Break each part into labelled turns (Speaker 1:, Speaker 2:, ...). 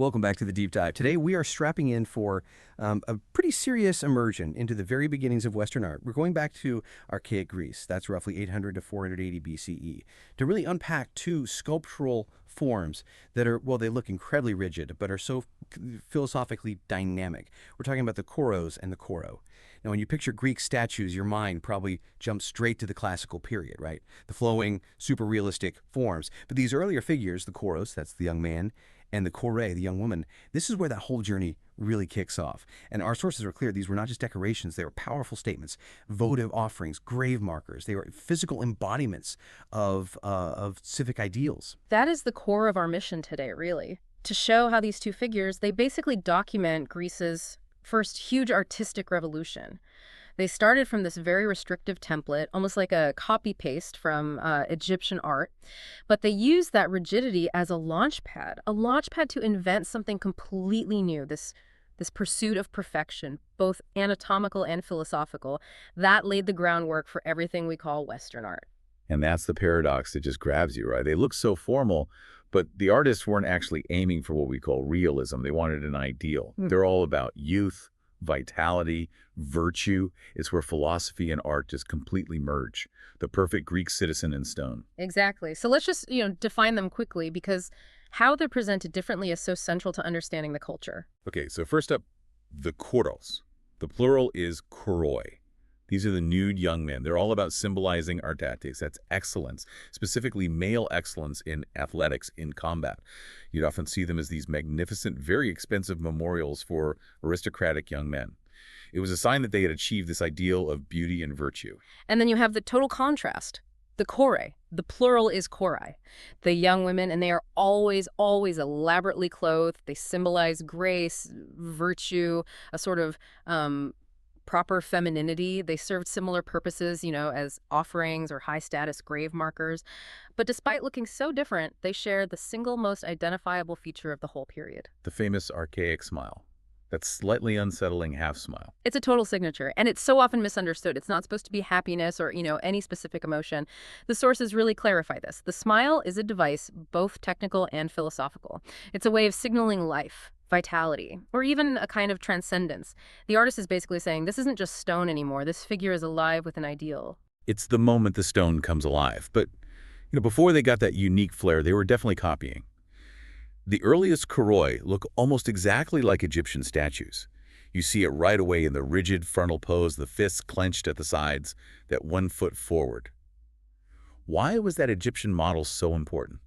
Speaker 1: Welcome back to the Deep Dive. Today we are strapping in for a pretty serious immersion into the very beginnings of Western art. We're going back to Archaic Greece, that's roughly 800 to 480 BCE, to really unpack two sculptural forms that are, well, they look incredibly rigid, but are so philosophically dynamic. We're talking about the Kouros and the Kore. Now, when you picture Greek statues, your mind probably jumps straight to the classical period, right? The flowing, super realistic forms. But these earlier figures, the Kouros, that's the young man, and the Kore, the young woman, this is where that whole journey really kicks off. And our sources are clear. These were not just decorations. They were powerful statements, votive offerings, grave markers. They were physical embodiments of civic ideals.
Speaker 2: That is the core of our mission today, really. To show how these two figures, they basically document Greece's first huge artistic revolution. They started from this very restrictive template, almost like a copy-paste from Egyptian art, but they used that rigidity as a launch pad to invent something completely new, this pursuit of perfection, both anatomical and philosophical. That laid the groundwork for everything we call Western art.
Speaker 3: And that's the paradox that just grabs you, right? They look so formal, but the artists weren't actually aiming for what we call realism. They wanted an ideal. They're all about youth, vitality, virtue. It's where philosophy and art just completely merge. The perfect Greek citizen in stone.
Speaker 2: Exactly. So let's just, define them quickly, because how they're presented differently is so central to understanding the culture.
Speaker 3: Okay, so first up, the Kouros. The plural is Koroi. These are the nude young men. They're all about symbolizing artates. That's excellence, specifically male excellence in athletics, in combat. You'd often see them as these magnificent, very expensive memorials for aristocratic young men. It was a sign that they had achieved this ideal of beauty and virtue.
Speaker 2: And then you have the total contrast, the Kore. The plural is Kore. The young women, and they are always, always elaborately clothed. They symbolize grace, virtue, a sort of proper femininity. They served similar purposes, as offerings or high-status grave markers. But despite looking so different, they share the single most identifiable feature of the whole period.
Speaker 3: The famous archaic smile. That slightly unsettling half smile.
Speaker 2: It's a total signature, and it's so often misunderstood. It's not supposed to be happiness or, any specific emotion. The sources really clarify this. The smile is a device, both technical and philosophical. It's a way of signaling life, vitality, or even a kind of transcendence. The artist is basically saying, this isn't just stone anymore. This figure is alive with an ideal.
Speaker 3: It's the moment the stone comes alive. But, before they got that unique flair, they were definitely copying. The earliest Koroi look almost exactly like Egyptian statues. You see it right away in the rigid frontal pose, the fists clenched at the sides, that 1 foot forward. Why was that Egyptian model so important?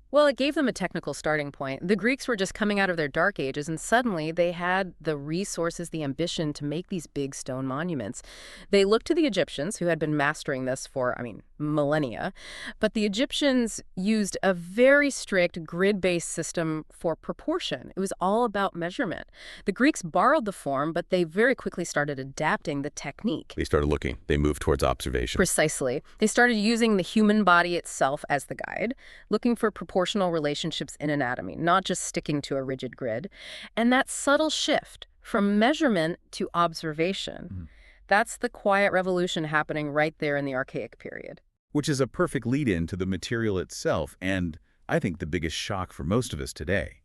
Speaker 2: Well, it gave them a technical starting point. The Greeks were just coming out of their dark ages, and suddenly they had the resources, the ambition to make these big stone monuments. They looked to the Egyptians, who had been mastering this for, millennia. But the Egyptians used a very strict grid-based system for proportion. It was all about measurement. The Greeks borrowed the form, but they very quickly started adapting the technique.
Speaker 3: They started looking. They moved towards observation.
Speaker 2: Precisely. They started using the human body itself as the guide, looking for proportional relationships in anatomy, not just sticking to a rigid grid. And that subtle shift from measurement to observation, that's the quiet revolution happening right there in the Archaic period.
Speaker 3: Which is a perfect lead-in to the material itself, and I think the biggest shock for most of us today.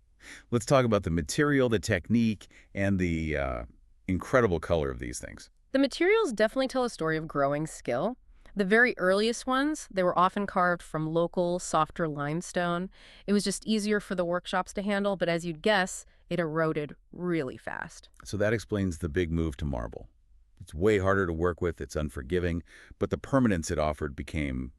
Speaker 3: Let's talk about the material, the technique, and the incredible color of these things.
Speaker 2: The materials definitely tell a story of growing skill. The very earliest ones, they were often carved from local, softer limestone. It was just easier for the workshops to handle, but as you'd guess, it eroded really fast.
Speaker 3: So that explains the big move to marble. It's way harder to work with, it's unforgiving, but the permanence it offered became,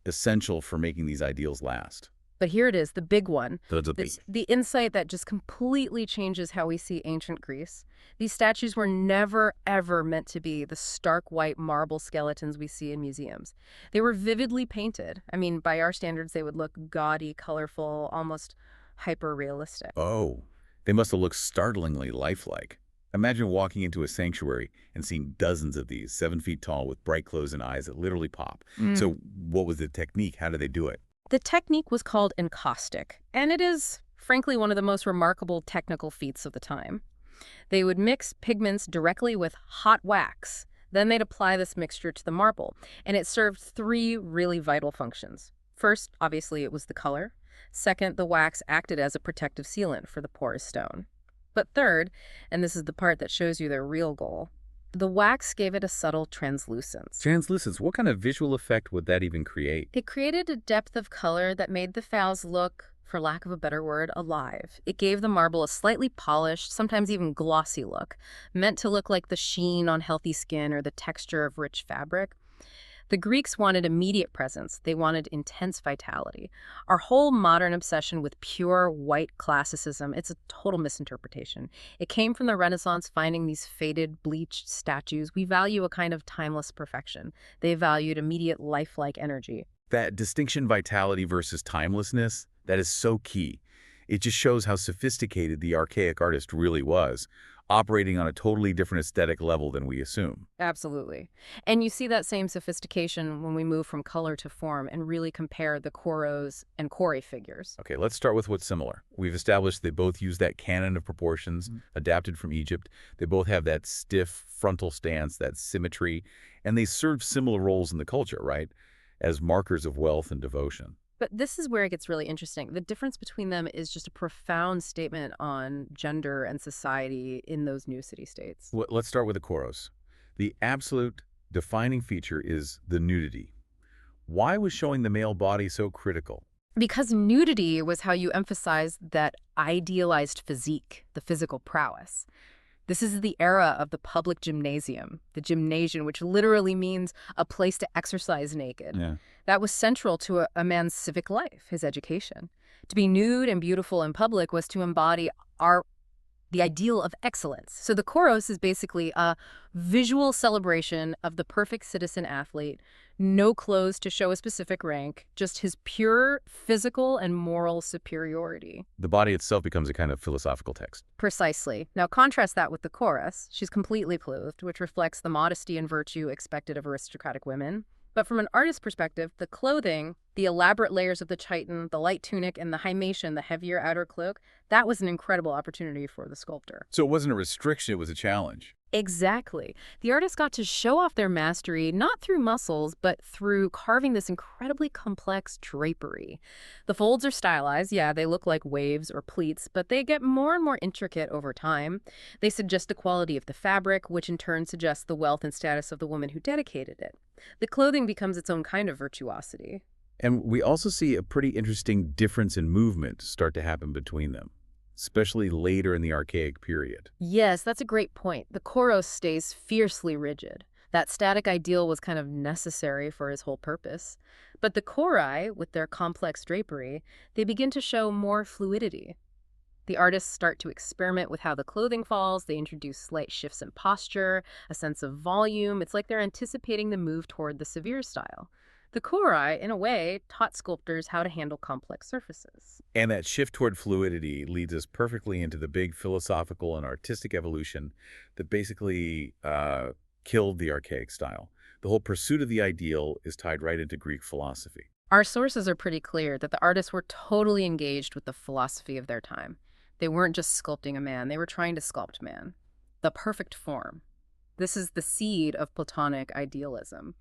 Speaker 3: essential for making these ideals last.
Speaker 2: But here it is, the big one.
Speaker 3: The
Speaker 2: insight that just completely changes how we see ancient Greece. These statues were never, ever meant to be the stark white marble skeletons we see in museums. They were vividly painted. By our standards, they would look gaudy, colorful, almost hyper-realistic.
Speaker 3: Oh, they must have looked startlingly lifelike. Imagine walking into a sanctuary and seeing dozens of these, 7 feet tall, with bright clothes and eyes that literally pop. So what was the technique? How did they do it?
Speaker 2: The technique was called encaustic, and it is, frankly, one of the most remarkable technical feats of the time. They would mix pigments directly with hot wax. Then they'd apply this mixture to the marble, and it served 3 really vital functions. First, obviously, it was the color. Second, the wax acted as a protective sealant for the porous stone. But third, and this is the part that shows you their real goal, the wax gave it a subtle translucence.
Speaker 3: Translucence, what kind of visual effect would that even create?
Speaker 2: It created a depth of color that made the fouls look, for lack of a better word, alive. It gave the marble a slightly polished, sometimes even glossy look, meant to look like the sheen on healthy skin or the texture of rich fabric. The Greeks wanted immediate presence. They wanted intense vitality. Our whole modern obsession with pure white classicism, it's a total misinterpretation. It came from the Renaissance finding these faded, bleached statues. We value a kind of timeless perfection. They valued immediate lifelike energy.
Speaker 3: That distinction, vitality versus timelessness, that is so key. It just shows how sophisticated the archaic artist really was, operating on a totally different aesthetic level than we assume.
Speaker 2: Absolutely. And you see that same sophistication when we move from color to form and really compare the Kouros and Kore figures.
Speaker 3: Okay, let's start with what's similar. We've established they both use that canon of proportions adapted from Egypt. They both have that stiff frontal stance, that symmetry, and they serve similar roles in the culture, right? As markers of wealth and devotion.
Speaker 2: But this is where it gets really interesting. The difference between them is just a profound statement on gender and society in those new city-states.
Speaker 3: Let's start with the Kouros. The absolute defining feature is the nudity. Why was showing the male body so critical?
Speaker 2: Because nudity was how you emphasized that idealized physique, the physical prowess. This is the era of the public gymnasium, the gymnasium, which literally means a place to exercise naked.
Speaker 3: Yeah.
Speaker 2: That was central to a man's civic life, his education. To be nude and beautiful in public was to embody the ideal of excellence. So the Kouros is basically a visual celebration of the perfect citizen athlete, no clothes to show a specific rank, just his pure physical and moral superiority.
Speaker 3: The body itself becomes a kind of philosophical text.
Speaker 2: Precisely. Now contrast that with the chorus. She's completely clothed, which reflects the modesty and virtue expected of aristocratic women. But from an artist's perspective, the clothing, the elaborate layers of the chiton, the light tunic, and the himation, the heavier outer cloak, that was an incredible opportunity for the sculptor.
Speaker 3: So it wasn't a restriction, it was a challenge.
Speaker 2: Exactly. The artists got to show off their mastery, not through muscles, but through carving this incredibly complex drapery. The folds are stylized, yeah, they look like waves or pleats, but they get more and more intricate over time. They suggest the quality of the fabric, which in turn suggests the wealth and status of the woman who dedicated it. The clothing becomes its own kind of virtuosity.
Speaker 3: And we also see a pretty interesting difference in movement start to happen between them, especially later in the Archaic period.
Speaker 2: Yes, that's a great point. The Kouros stays fiercely rigid. That static ideal was kind of necessary for his whole purpose. But the Kore, with their complex drapery, they begin to show more fluidity. The artists start to experiment with how the clothing falls. They introduce slight shifts in posture, a sense of volume. It's like they're anticipating the move toward the severe style. The Kore, in a way, taught sculptors how to handle complex surfaces.
Speaker 3: And that shift toward fluidity leads us perfectly into the big philosophical and artistic evolution that basically killed the archaic style. The whole pursuit of the ideal is tied right into Greek philosophy.
Speaker 2: Our sources are pretty clear that the artists were totally engaged with the philosophy of their time. They weren't just sculpting a man, they were trying to sculpt man. The perfect form. This is the seed of Platonic idealism.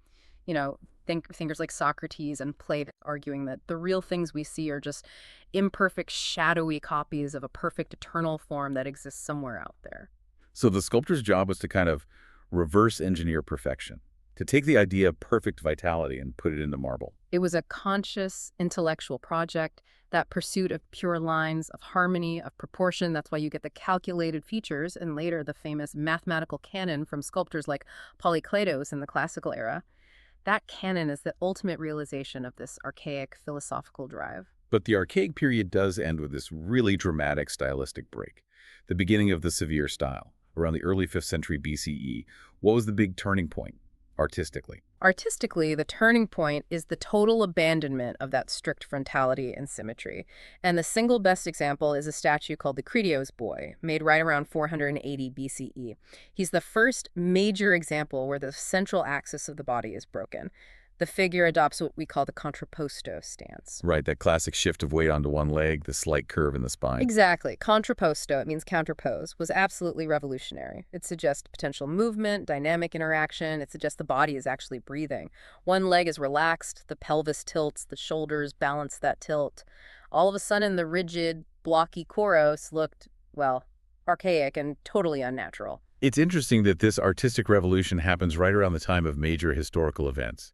Speaker 2: You know, thinkers like Socrates and Plato arguing that the real things we see are just imperfect, shadowy copies of a perfect eternal form that exists somewhere out there.
Speaker 3: So the sculptor's job was to kind of reverse engineer perfection, to take the idea of perfect vitality and put it into marble.
Speaker 2: It was a conscious, intellectual project, that pursuit of pure lines, of harmony, of proportion. That's why you get the calculated features and later the famous mathematical canon from sculptors like Polykleitos in the classical era. That canon is the ultimate realization of this archaic philosophical drive.
Speaker 3: But the Archaic period does end with this really dramatic stylistic break, the beginning of the severe style, around the early 5th century BCE. What was the big turning point, artistically?
Speaker 2: Artistically, the turning point is the total abandonment of that strict frontality and symmetry. And the single best example is a statue called the Kritos Boy, made right around 480 BCE. He's the first major example where the central axis of the body is broken. The figure adopts what we call the contrapposto stance.
Speaker 3: Right, that classic shift of weight onto one leg, the slight curve in the spine.
Speaker 2: Exactly. Contrapposto, it means counterpose, was absolutely revolutionary. It suggests potential movement, dynamic interaction. It suggests the body is actually breathing. One leg is relaxed, the pelvis tilts, the shoulders balance that tilt. All of a sudden, the rigid, blocky Kouros looked, well, archaic and totally unnatural.
Speaker 3: It's interesting that this artistic revolution happens right around the time of major historical events.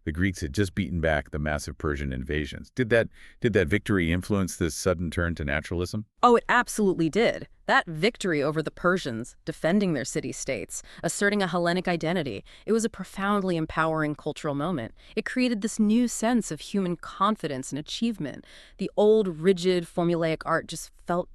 Speaker 3: The Greeks had just beaten back the massive Persian invasions. Did that victory influence this sudden turn to naturalism?
Speaker 2: Oh, it absolutely did. That victory over the Persians, defending their city-states, asserting a Hellenic identity, it was a profoundly empowering cultural moment. It created this new sense of human confidence and achievement. The old, rigid, formulaic art just felt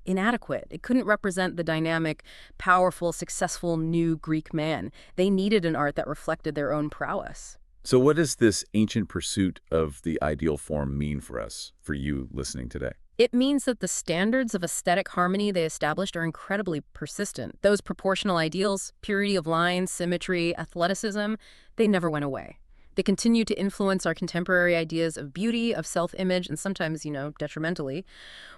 Speaker 2: inadequate. It couldn't represent the dynamic, powerful, successful new Greek man. They needed an art that reflected their own prowess.
Speaker 3: So what does this ancient pursuit of the ideal form mean for us, for you listening today?
Speaker 2: It means that the standards of aesthetic harmony they established are incredibly persistent. Those proportional ideals, purity of line, symmetry, athleticism, they never went away. They continue to influence our contemporary ideas of beauty, of self-image, and sometimes, detrimentally.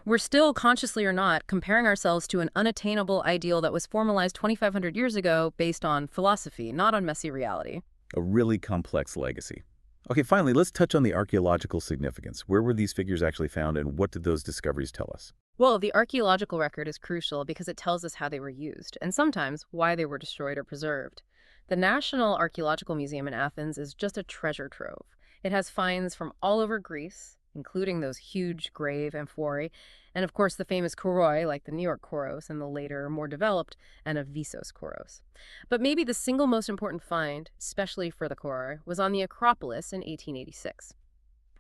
Speaker 2: We're still, consciously or not, comparing ourselves to an unattainable ideal that was formalized 2,500 years ago based on philosophy, not on messy reality.
Speaker 3: A really complex legacy. Okay, finally, let's touch on the archaeological significance. Where were these figures actually found, and what did those discoveries tell us?
Speaker 2: Well, the archaeological record is crucial because it tells us how they were used, and sometimes why they were destroyed or preserved. The National Archaeological Museum in Athens is just a treasure trove. It has finds from all over Greece, including those huge grave amphorae, and of course the famous Koroi, like the New York Kouros and the later, more developed, Anavisos Kouros. But maybe the single most important find, especially for the Koroi, was on the Acropolis in 1886.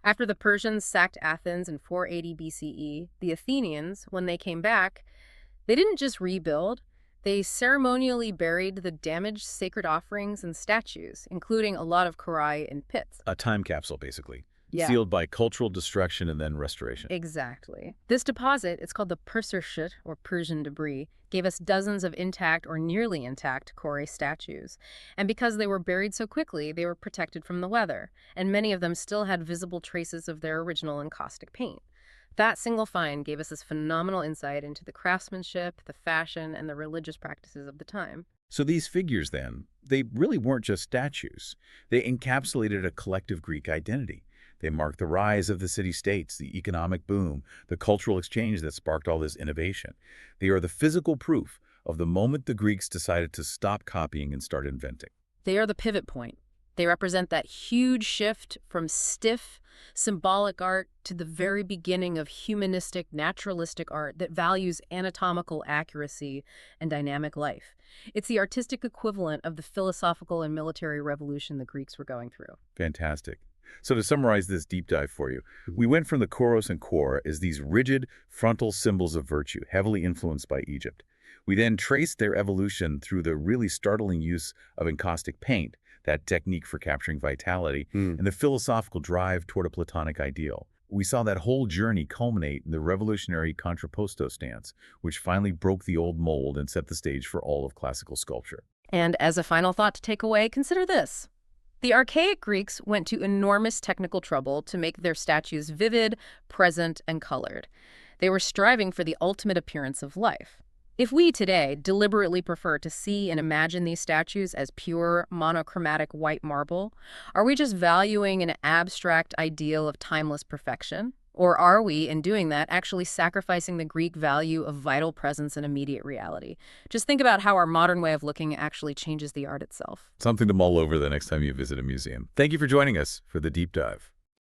Speaker 2: After the Persians sacked Athens in 480 BCE, the Athenians, when they came back, they didn't just rebuild, they ceremonially buried the damaged sacred offerings and statues, including a lot of Koroi in pits.
Speaker 3: A time capsule, basically.
Speaker 2: Yeah.
Speaker 3: Sealed by cultural destruction and then restoration.
Speaker 2: Exactly. This deposit, it's called the Persershit, or Persian debris, gave us dozens of intact or nearly intact Kore statues. And because they were buried so quickly, they were protected from the weather, and many of them still had visible traces of their original encaustic paint. That single find gave us this phenomenal insight into the craftsmanship, the fashion, and the religious practices of the time.
Speaker 3: So these figures, then, they really weren't just statues. They encapsulated a collective Greek identity. They marked the rise of the city-states, the economic boom, the cultural exchange that sparked all this innovation. They are the physical proof of the moment the Greeks decided to stop copying and start inventing.
Speaker 2: They are the pivot point. They represent that huge shift from stiff, symbolic art to the very beginning of humanistic, naturalistic art that values anatomical accuracy and dynamic life. It's the artistic equivalent of the philosophical and military revolution the Greeks were going through.
Speaker 3: Fantastic. So to summarize this deep dive for you, we went from the Kouros and Kore as these rigid frontal symbols of virtue, heavily influenced by Egypt. We then traced their evolution through the really startling use of encaustic paint, that technique for capturing vitality, and the philosophical drive toward a Platonic ideal. We saw that whole journey culminate in the revolutionary contrapposto stance, which finally broke the old mold and set the stage for all of classical sculpture.
Speaker 2: And as a final thought to take away, consider this. The archaic Greeks went to enormous technical trouble to make their statues vivid, present, and colored. They were striving for the ultimate appearance of life. If we today deliberately prefer to see and imagine these statues as pure, monochromatic white marble, are we just valuing an abstract ideal of timeless perfection? Or are we, in doing that, actually sacrificing the Greek value of vital presence and immediate reality? Just think about how our modern way of looking actually changes the art itself.
Speaker 3: Something to mull over the next time you visit a museum. Thank you for joining us for the deep dive.